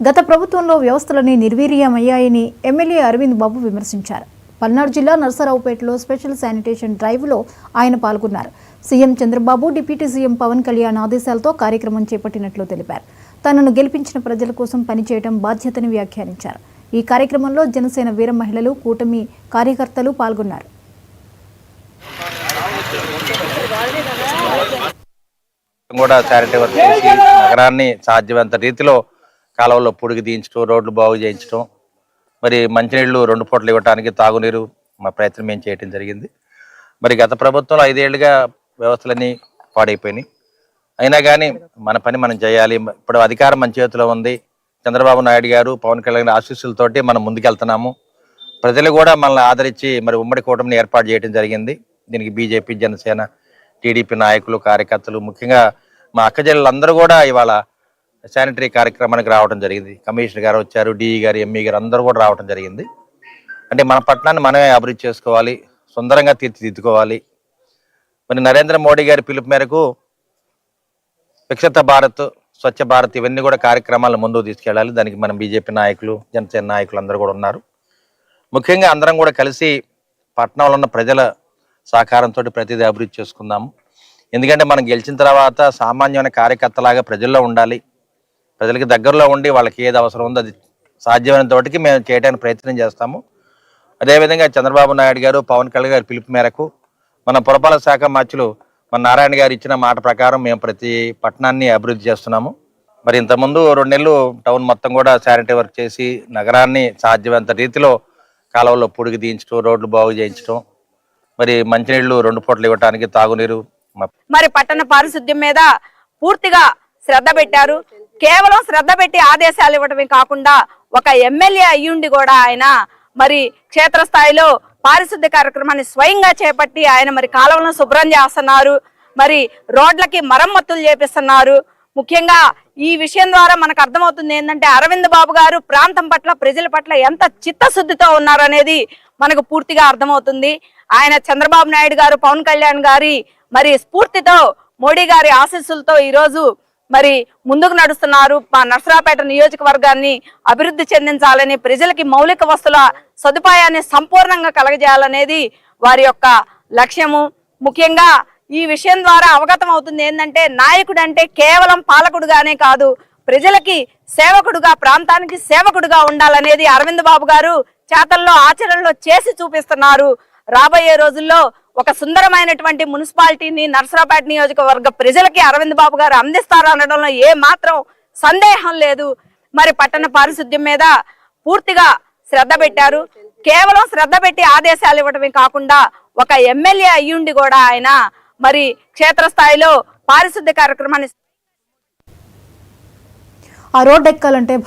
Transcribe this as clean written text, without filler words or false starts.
గత ప్రభుత్వంలో వ్యవస్థలన్నీ నిర్వీర్యమయ్యాయని ఎమ్మెల్యే అరవింద్ బాబు విమర్శించారు. పల్నాడు జిల్లా నర్సరావుపేటలో స్పెషల్ శానిటేషన్ డ్రైవ్లో ఆయన పాల్గొన్నారు. CM Chandrababu, deputy CM Pawan Kalyan ఆదేశాలతో కార్యక్రమం చేపట్టినట్లు తెలిపారు. తనను గెలిపించిన ప్రజల కోసం పనిచేయడం బాధ్యతని వ్యాఖ్యానించారు. ఈ కార్యక్రమంలో జనసేన వీర మహిళలు, కూటమి కార్యకర్తలు పాల్గొన్నారు. నగరాన్ని సాధ్యమంత రీతిలో కాలువల్లో పుడికి తీయించడం, రోడ్లు బాగు చేయించడం, మరి మంచినీళ్లు 2 పూటలు ఇవ్వడానికి తాగునీరు మా ప్రయత్నం మేము చేయడం జరిగింది. మరి గత ప్రభుత్వంలో 5 ఏళ్లుగా వ్యవస్థలన్నీ పాడైపోయినాయి. అయినా కానీ మన పని మనం చేయాలి. ఇప్పుడు అధికారం మన చేతిలో ఉంది. చంద్రబాబు నాయుడు గారు, పవన్ కళ్యాణ్ ఆశీస్సులతోటి మనం ముందుకెళ్తున్నాము. ప్రజలు కూడా మనల్ని ఆదరించి మరి ఉమ్మడి కూటమిని ఏర్పాటు చేయడం జరిగింది. దీనికి బీజేపీ, జనసేన, టీడీపీ నాయకులు, కార్యకర్తలు, ముఖ్యంగా మా అక్కచెల్లెలందరూ కూడా ఇవాళ శానిటరీ కార్యక్రమానికి రావడం జరిగింది. కమిషనర్ గారు వచ్చారు, డిఈ గారు, ఎంఈ గారు అందరూ కూడా రావడం జరిగింది. అంటే మన పట్టణాన్ని మనమే అభివృద్ధి చేసుకోవాలి, సుందరంగా తీర్చిదిద్దుకోవాలి. మరి నరేంద్ర మోడీ గారి పిలుపు మేరకు వికసిత భారత్, స్వచ్ఛ భారత్ ఇవన్నీ కూడా కార్యక్రమాలు ముందుకు తీసుకెళ్ళాలి. దానికి మనం బీజేపీ నాయకులు, జనసేన నాయకులు అందరూ కూడా ఉన్నారు. ముఖ్యంగా అందరం కూడా కలిసి పట్టణంలో ఉన్న ప్రజల సహకారంతో ప్రతిదీ అభివృద్ధి చేసుకుందాము. ఎందుకంటే మనం గెలిచిన తర్వాత సామాన్యమైన కార్యకర్తలాగా ప్రజల్లో ఉండాలి. ప్రజలకి దగ్గరలో ఉండి వాళ్ళకి ఏది అవసరం ఉందో అది సాధ్యమైన తోటికి మేము చేయడానికి ప్రయత్నం చేస్తాము. అదేవిధంగా చంద్రబాబు నాయుడు గారు, పవన్ కళ్యాణ్ గారి పిలుపు మేరకు మన పురపాలక శాఖ మంత్రులు మన నారాయణ గారు ఇచ్చిన మాట ప్రకారం మేము ప్రతి పట్టణాన్ని అభివృద్ధి చేస్తున్నాము. మరి ఇంతకుముందు 2 నెలలు టౌన్ మొత్తం కూడా శానిటరీ వర్క్ చేసి నగరాన్ని సాధ్యమైనంత రీతిలో కాలువల్లో పుడికి తీయించడం, రోడ్లు బాగు చేయించడం, మరి మంచినీళ్లు 2 పూటలు ఇవ్వడానికి తాగునీరు. మరి పట్టణ పారిశుద్ధ్యం మీద పూర్తిగా శ్రద్ధ పెట్టారు. కేవలం శ్రద్ధ పెట్టి ఆదేశాలు ఇవ్వడమే కాకుండా ఒక ఎమ్మెల్యే అయ్యుండి కూడా ఆయన మరి క్షేత్రస్థాయిలో పారిశుద్ధ్య కార్యక్రమాన్ని స్వయంగా చేపట్టి ఆయన మరి కాలువలను శుభ్రం చేస్తున్నారు. మరి రోడ్లకి మరమ్మతులు చేపిస్తున్నారు. ముఖ్యంగా ఈ విషయం ద్వారా మనకు అర్థమవుతుంది ఏంటంటే అరవింద్ బాబు గారు ప్రాంతం పట్ల, ప్రజల పట్ల ఎంత చిత్తశుద్ధితో ఉన్నారనేది మనకు పూర్తిగా అర్థమవుతుంది. ఆయన చంద్రబాబు నాయుడు గారు, పవన్ కళ్యాణ్ గారి మరి స్ఫూర్తితో, మోడీ గారి ఆశీస్సులతో ఈరోజు మరి ముందుకు నడుస్తున్నారు. మా నర్సరావుపేట నియోజకవర్గాన్ని అభివృద్ధి చెందించాలని, ప్రజలకి మౌలిక వస్తువుల సదుపాయాన్ని సంపూర్ణంగా కలగజేయాలనేది వారి యొక్క లక్ష్యము. ముఖ్యంగా ఈ విషయం ద్వారా అవగతం అవుతుంది ఏంటంటే నాయకుడు అంటే కేవలం పాలకుడుగానే కాదు, ప్రజలకి సేవకుడుగా, ప్రాంతానికి సేవకుడుగా ఉండాలనేది అరవింద్ బాబు గారు చేతల్లో, ఆచరణలో చేసి చూపిస్తున్నారు. రాబోయే రోజుల్లో ఒక సుందరమైనటువంటి మున్సిపాలిటీని నర్సరావుపేట నియోజకవర్గ ప్రజలకి అరవింద్ బాబు గారు అందిస్తారు అనడంలో ఏ మాత్రం సందేహం లేదు. మరి పట్టణ పారిశుద్ధ్యం మీద పూర్తిగా శ్రద్ధ పెట్టారు. కేవలం శ్రద్ధ పెట్టి ఆదేశాలు ఇవ్వడమే కాకుండా ఒక ఎమ్మెల్యే అయ్యుండి కూడా ఆయన మరి క్షేత్రస్థాయిలో పారిశుద్ధ్య కార్యక్రమాన్ని ఆ రోడ్డు ఎక్కాలంటే